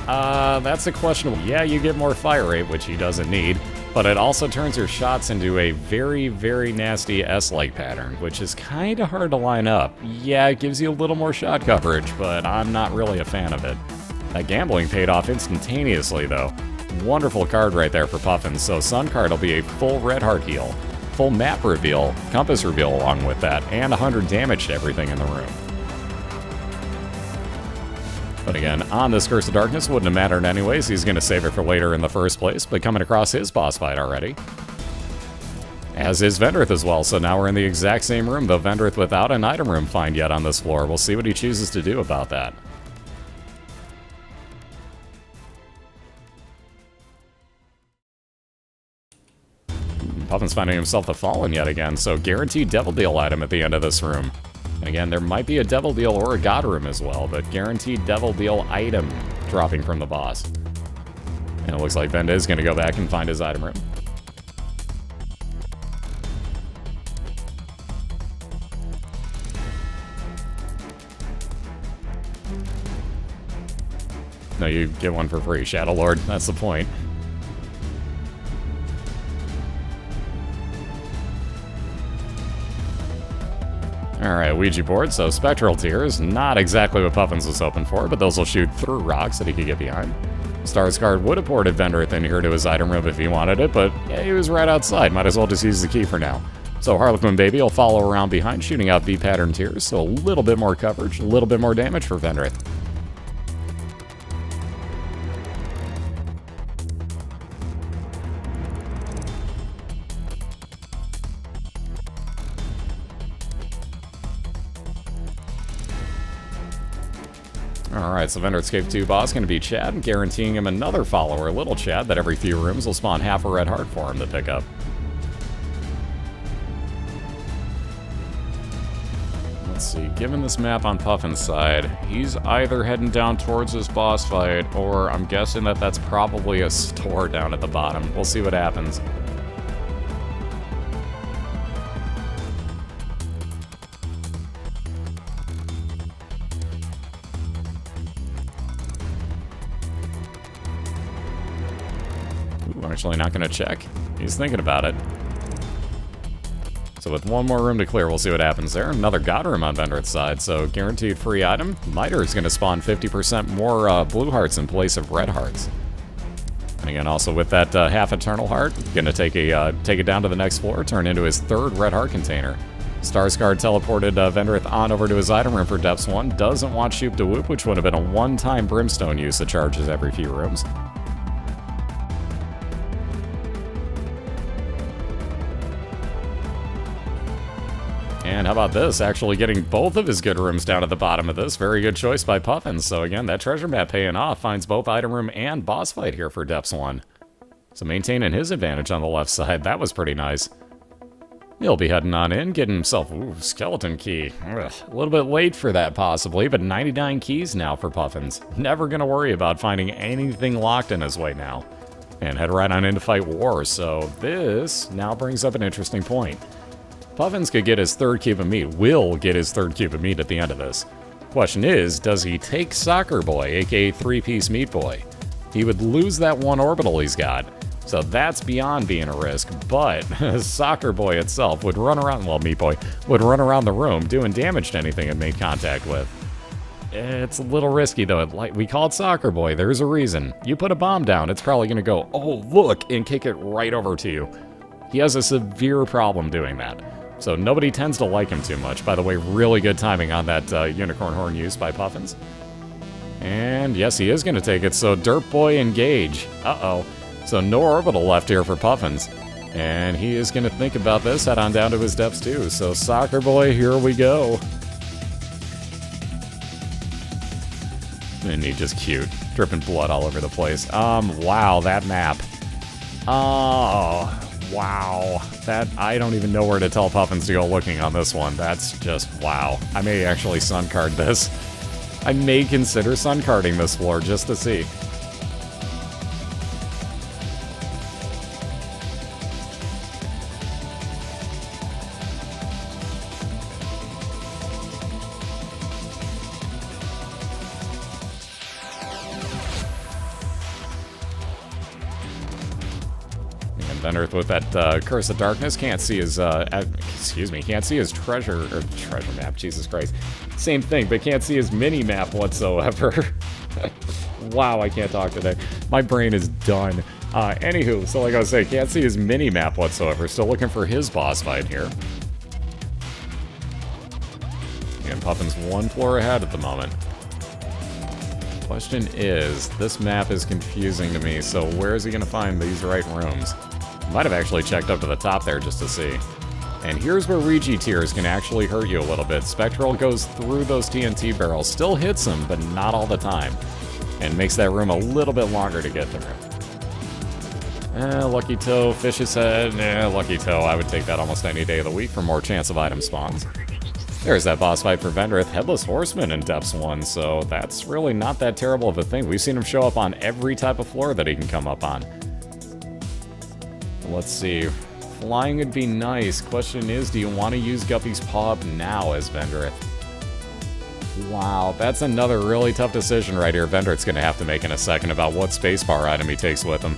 That's a questionable. Yeah, you get more fire rate, which he doesn't need, but it also turns your shots into a very, very nasty S-like pattern, which is kind of hard to line up. Yeah, it gives you a little more shot coverage, but I'm not really a fan of it. That gambling paid off instantaneously, though. Wonderful card right there for Puffins, so Sun card will be a full red heart heal, full map reveal, compass reveal along with that, and 100 damage to everything in the room. But again, on this Curse of Darkness, wouldn't have mattered anyways. He's going to save it for later in the first place, but coming across his boss fight already. As is Vendryth as well, so now we're in the exact same room, though Vendryth without an item room find yet on this floor. We'll see what he chooses to do about that. Puffin's finding himself the Fallen yet again, so guaranteed Devil Deal item at the end of this room. And again, there might be a Devil Deal or a God Room as well, but guaranteed Devil Deal item dropping from the boss. And it looks like Venda is going to go back and find his item room. No, you get one for free, Shadow Lord. That's the point. Alright, Ouija board, so Spectral Tears, not exactly what Puffins was hoping for, but those will shoot through rocks that he could get behind. Stars card would have ported Vendryth in here to his item room if he wanted it, but yeah, he was right outside, might as well just use the key for now. So Harlequin Baby will follow around behind, shooting out V-pattern tears, so a little bit more coverage, a little bit more damage for Vendryth. Alright, so Vendryth's Cave 2 boss going to be Chad, guaranteeing him another follower, Little Chad, that every few rooms will spawn half a red heart for him to pick up. Let's see, given this map on Puffin's side, he's either heading down towards his boss fight, or I'm guessing that that's probably a store down at the bottom. We'll see what happens. Actually not going to check. He's thinking about it. So with one more room to clear, we'll see what happens there. Another God Room on Vendryth's side, so guaranteed free item. Miter is going to spawn 50% more blue hearts in place of red hearts. And again, also with that half Eternal Heart, going to take it down to the next floor, turn into his third red heart container. Stars card teleported Vendryth on over to his item room for Depths 1. Doesn't want Shoop to Whoop, which would have been a one-time Brimstone use that charges every few rooms. And how about this? Actually getting both of his good rooms down at the bottom of this. Very good choice by Puffins. So again, that treasure map paying off. Finds both item room and boss fight here for Depths 1. So maintaining his advantage on the left side. That was pretty nice. He'll be heading on in, getting himself... Ooh, skeleton key. Ugh, a little bit late for that possibly, but 99 keys now for Puffins. Never going to worry about finding anything locked in his way now. And head right on in to fight war. So this now brings up an interesting point. Puffins could get his third cube of meat, will get his third cube of meat at the end of this. Question is, does he take Soccer Boy, aka 3-piece Meat Boy? He would lose that one orbital he's got, so that's beyond being a risk, but Soccer Boy itself would run around, well, Meat Boy, would run around the room doing damage to anything it made contact with. It's a little risky though, we call it Soccer Boy, there's a reason. You put a bomb down, it's probably going to go, oh look, and kick it right over to you. He has a severe problem doing that. So nobody tends to like him too much. By the way, really good timing on that Unicorn Horn use by Puffins. And yes, he is going to take it, so Dirt Boy engage. Uh-oh. So no orbital left here for Puffins. And he is going to think about this, head on down to his depths too. So Soccer Boy, here we go. And he's just cute. Dripping blood all over the place. Wow, that map. Oh... Wow, that, I don't even know where to tell Puffins to go looking on this one. That's just, wow. I may actually sun card this. I may consider sun carding this floor just to see. Vendryth with that Curse of Darkness can't see his, can't see his treasure map, Jesus Christ. Same thing, but can't see his mini-map whatsoever. Wow, I can't talk today. My brain is done. Anywho, so like I was saying, can't see his mini-map whatsoever. Still looking for his boss fight here. And Puffin's one floor ahead at the moment. Question is, this map is confusing to me, so where is he going to find these right rooms? Might have actually checked up to the top there just to see. And here's where Ouija Tears can actually hurt you a little bit. Spectral goes through those TNT barrels, still hits him, but not all the time. And makes that room a little bit longer to get through. Lucky Toe, Fish's Head, Lucky Toe. I would take that almost any day of the week for more chance of item spawns. There's that boss fight for Vendryth, Headless Horseman in Depths 1, so that's really not that terrible of a thing. We've seen him show up on every type of floor that he can come up on. Let's see. Flying would be nice. Question is, do you want to use Guppy's Paw Up now as Vendryth? Wow, that's another really tough decision right here Vendryth's going to have to make in a second about what spacebar item he takes with him.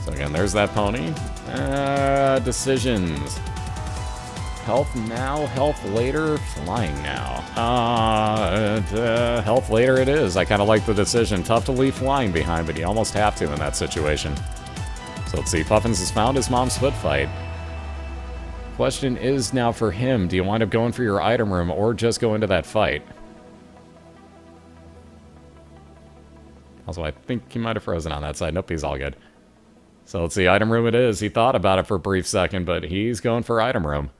So again, there's that pony. Decisions. Health now, health later, flying now. Health later it is. I kind of like the decision. Tough to leave flying behind, but you almost have to in that situation. So let's see, Puffins has found his mom's foot fight. Question is now for him, do you wind up going for your item room or just go into that fight? Also, I think he might have frozen on that side. Nope, he's all good. So let's see, item room it is. He thought about it for a brief second, but he's going for item room.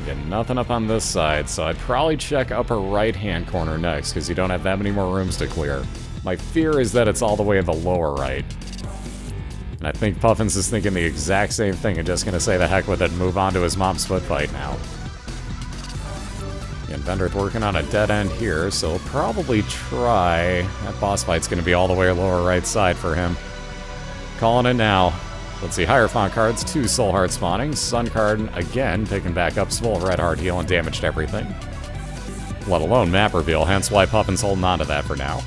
Again, nothing up on this side, so I'd probably check upper right-hand corner next, because you don't have that many more rooms to clear. My fear is that it's all the way in the lower right. And I think Puffins is thinking the exact same thing and just going to say the heck with it and move on to his mom's foot fight now. Again, Vendryth working on a dead end here, so probably try... That boss fight's going to be all the way lower right side for him. Calling it now. Let's see, Hierophant cards, 2 Soul Heart spawning. Sun card, again, picking back up full red heart heal and damaged everything. Let alone map reveal, hence why Puffin's holding on to that for now.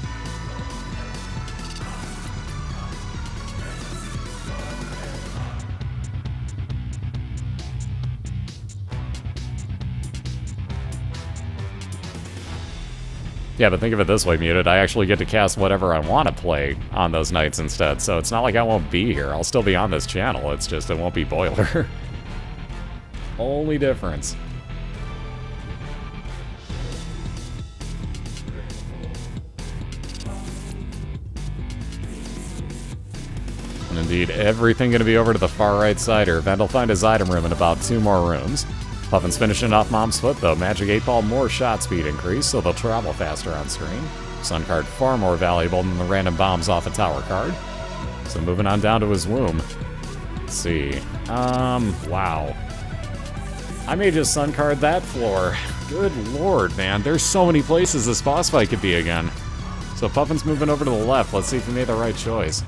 Yeah, but think of it this way, Muted. I actually get to cast whatever I want to play on those nights instead, so it's not like I won't be here. I'll still be on this channel, it's just it won't be BOILeR. Only difference. And indeed, everything going to be over to the far right side here. Vend will find his item room in about 2 more rooms. Puffin's finishing off Mom's foot, though. Magic 8-Ball, more shot speed increase, so they'll travel faster on screen. Sun card far more valuable than the random bombs off a tower card. So moving on down to his womb. Let's see. Wow. I may just Sun card that floor. Good lord, man. There's so many places this boss fight could be again. So Puffin's moving over to the left. Let's see if he made the right choice.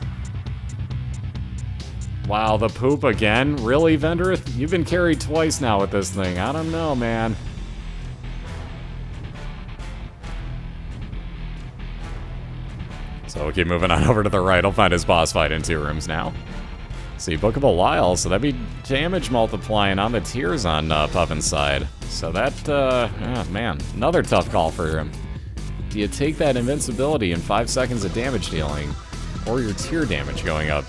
Wow, the poop again? Really, Vendryth? You've been carried twice now with this thing. I don't know, man. So we'll keep moving on over to the right. I'll find his boss fight in 2 rooms now. See, Book of BOILeR, so that'd be damage multiplying on the tiers on Puffin's side. So that, oh man, another tough call for him. Do you take that invincibility and 5 seconds of damage dealing, or your tier damage going up?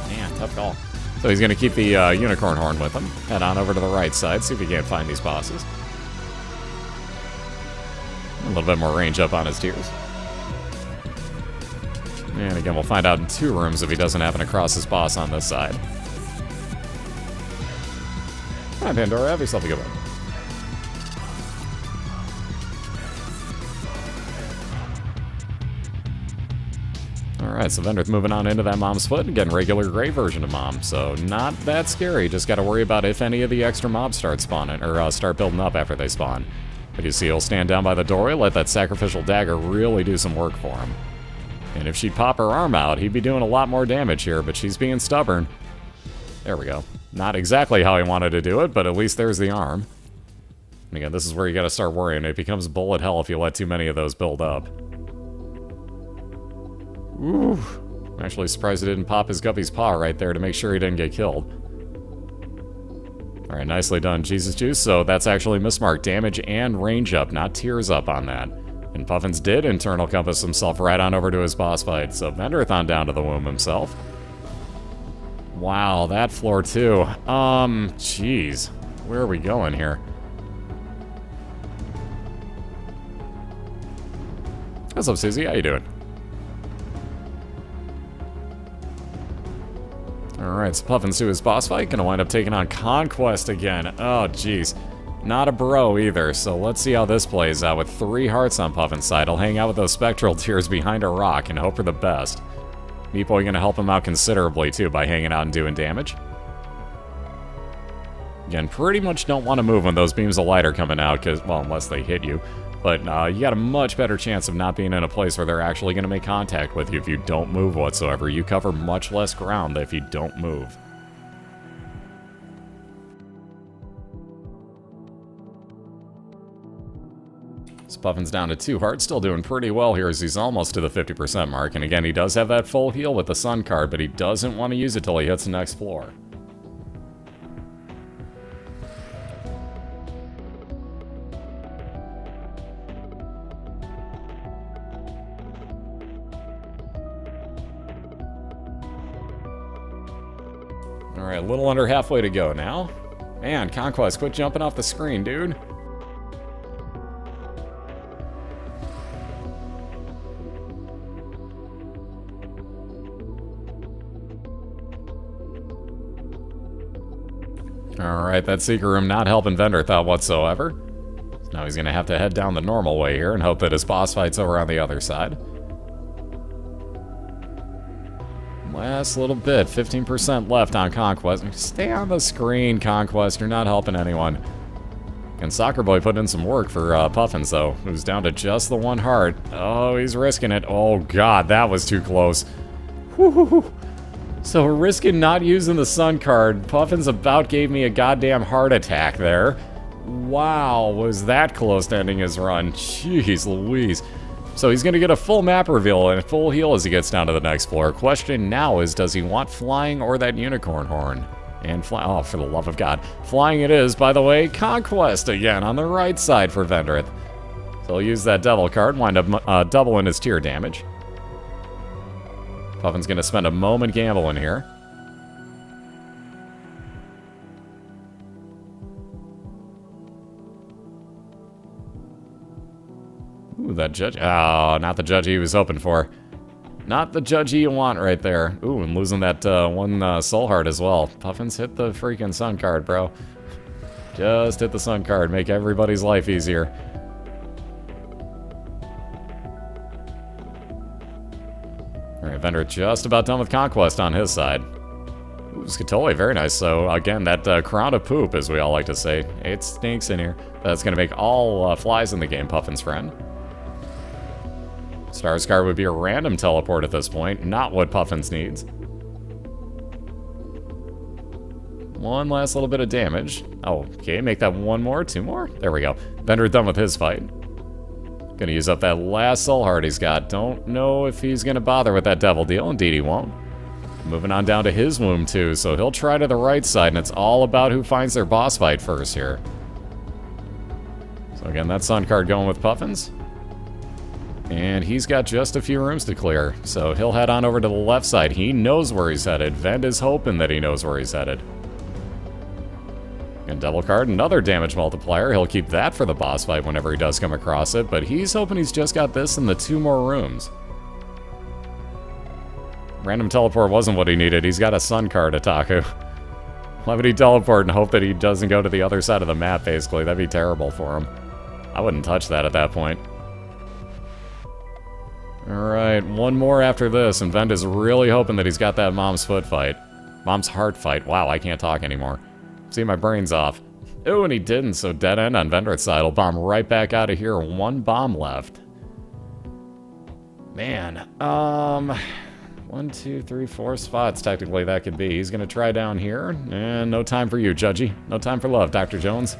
Man, tough call. So he's going to keep the unicorn horn with him. Head on over to the right side, see if he can't find these bosses. A little bit more range up on his tiers. And again, we'll find out in 2 rooms if he doesn't happen to cross his boss on this side. Hi, Pandora. Have yourself a good one. Alright, so Vendryth moving on into that Mom's foot and getting regular gray version of Mom. So not that scary, just gotta worry about if any of the extra mobs start spawning, or start building up after they spawn. But you see he'll stand down by the doorway, let that sacrificial dagger really do some work for him. And if she'd pop her arm out, he'd be doing a lot more damage here, but she's being stubborn. There we go. Not exactly how he wanted to do it, but at least there's the arm. And again, this is where you gotta start worrying. It becomes bullet hell if you let too many of those build up. Ooh. I'm actually surprised he didn't pop his guppy's paw right there to make sure he didn't get killed. Alright, nicely done, Jesus Juice. So that's actually mismarked. Damage and range up, not tears up on that. And Puffins did internal compass himself right on over to his boss fight. So Vendryth on down to the womb himself. Wow, that floor too. Jeez. Where are we going here? What's up, Susie? How you doing? Alright, so Puffins to his boss fight. Gonna wind up taking on Conquest again. Oh, jeez. Not a bro either, so let's see how this plays out. With 3 hearts on Puffin's side, he'll hang out with those spectral tears behind a rock and hope for the best. Meatboy gonna help him out considerably, too, by hanging out and doing damage. Again, pretty much don't want to move when those beams of light are coming out, because, well, unless they hit you. But you got a much better chance of not being in a place where they're actually going to make contact with you if you don't move whatsoever. You cover much less ground if you don't move. So Puffin's down to 2 hearts, still doing pretty well here as he's almost to the 50% mark. And again, he does have that full heal with the Sun card, but he doesn't want to use it till he hits the next floor. Alright, a little under halfway to go now. Man, Conquest, quit jumping off the screen, dude. Alright, that secret room not helping Vendryth out whatsoever. So now he's going to have to head down the normal way here and hope that his boss fight's over on the other side. Last little bit, 15% left on Conquest. Stay on the screen, Conquest. You're not helping anyone. And Soccer Boy put in some work for Puffins, though, who's down to just the 1 heart. Oh, he's risking it. Oh, God, that was too close. Whew. So we're risking not using the Sun card. Puffins about gave me a goddamn heart attack there. Wow, was that close to ending his run. Jeez Louise. So he's going to get a full map reveal and a full heal as he gets down to the next floor. Question now is, does he want flying or that unicorn horn? And fly, oh, for the love of God. Flying it is, by the way. Conquest again on the right side for Vendryth. So he'll use that devil card, wind up doubling his tier damage. Puffin's going to spend a moment gambling here. Ooh, that judge. Oh, not the judge he was hoping for. Not the judge you want right there. Ooh, and losing that 1 soul heart as well. Puffins hit the freaking Sun card, bro. Just hit the Sun card. Make everybody's life easier. Alright, Vendryth just about done with Conquest on his side. Ooh, Scatoli, very nice. So, again, that crown of poop, as we all like to say. It stinks in here. That's going to make all flies in the game Puffin's friend. Stars card would be a random teleport at this point, not what Puffins needs. 1 last little bit of damage. Oh, okay, make that 1 more, 2 more. There we go. Vendryth done with his fight. Gonna use up that last soul heart he's got. Don't know if he's gonna bother with that devil deal. Indeed he won't. Moving on down to his womb too, so he'll try to the right side, and it's all about who finds their boss fight first here. So again, that Sun card going with Puffins. And he's got just a few rooms to clear, so he'll head on over to the left side. He knows where he's headed. Vend is hoping that he knows where he's headed. And double card, another damage multiplier. He'll keep that for the boss fight whenever he does come across it, but he's hoping he's just got this in the 2 more rooms. Random teleport wasn't what he needed. He's got a Sun card, Otaku. Why would he teleport and hope that he doesn't go to the other side of the map, basically? That'd be terrible for him. I wouldn't touch that at that point. Alright, 1 more after this, and Vend is really hoping that he's got that Mom's foot fight. Mom's heart fight. Wow, I can't talk anymore. See, my brain's off. Oh, and he didn't, so dead end on Vendryth's side. He'll bomb right back out of here. 1 bomb left. Man, 1, 2, 3, 4 spots, technically, that could be. He's gonna try down here, and no time for you, Judgy. No time for love, Dr. Jones.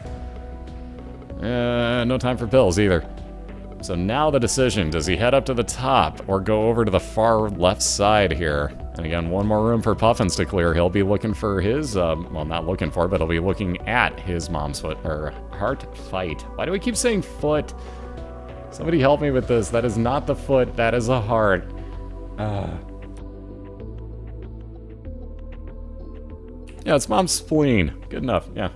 No time for pills, either. So now the decision, does he head up to the top, or go over to the far left side here? And again, one more room for Puffins to clear. He'll be looking for his, well, not looking for, but he'll be looking at his mom's foot, or heart fight. Why do we keep saying foot? Somebody help me with this. That is not the foot, that is a heart. Yeah, it's mom's spleen. Good enough, yeah.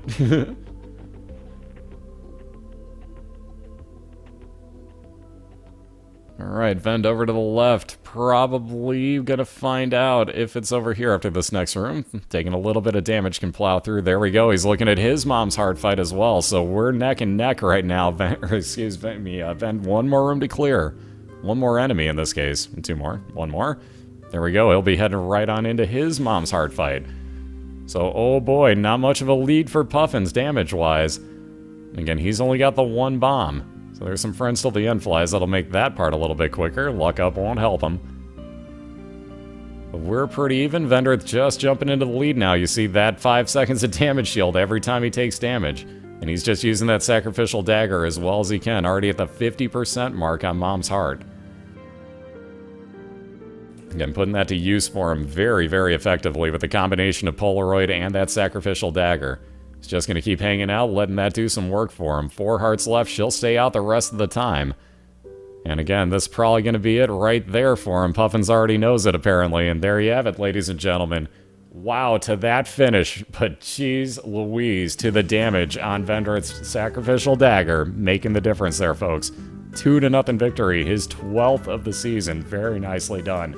Alright, Vend over to the left. Probably gonna find out if it's over here after this next room. Taking a little bit of damage, can plow through. There we go. He's looking at his mom's heart fight as well. So we're neck and neck right now. Vend, one more room to clear. One more enemy in this case. And 2 more. 1 more. There we go. He'll be heading right on into his mom's heart fight. So, oh boy, not much of a lead for Puffins damage-wise. Again, he's only got the 1 bomb. So there's some friends till the end flies that'll make that part a little bit quicker. Luck up won't help him. But we're pretty even. Vendryth just jumping into the lead now. You see that 5 seconds of damage shield every time he takes damage. And he's just using that sacrificial dagger as well as he can. Already at the 50% mark on Mom's heart. Again, putting that to use for him very, very effectively with the combination of Polaroid and that sacrificial dagger. He's just going to keep hanging out, letting that do some work for him. 4 hearts left. She'll stay out the rest of the time. And again, this is probably going to be it right there for him. Puffins already knows it, apparently. And there you have it, ladies and gentlemen. Wow, to that finish. But geez Louise, to the damage on Vendryth's sacrificial dagger. Making the difference there, folks. 2-0 victory. His 12th of the season. Very nicely done.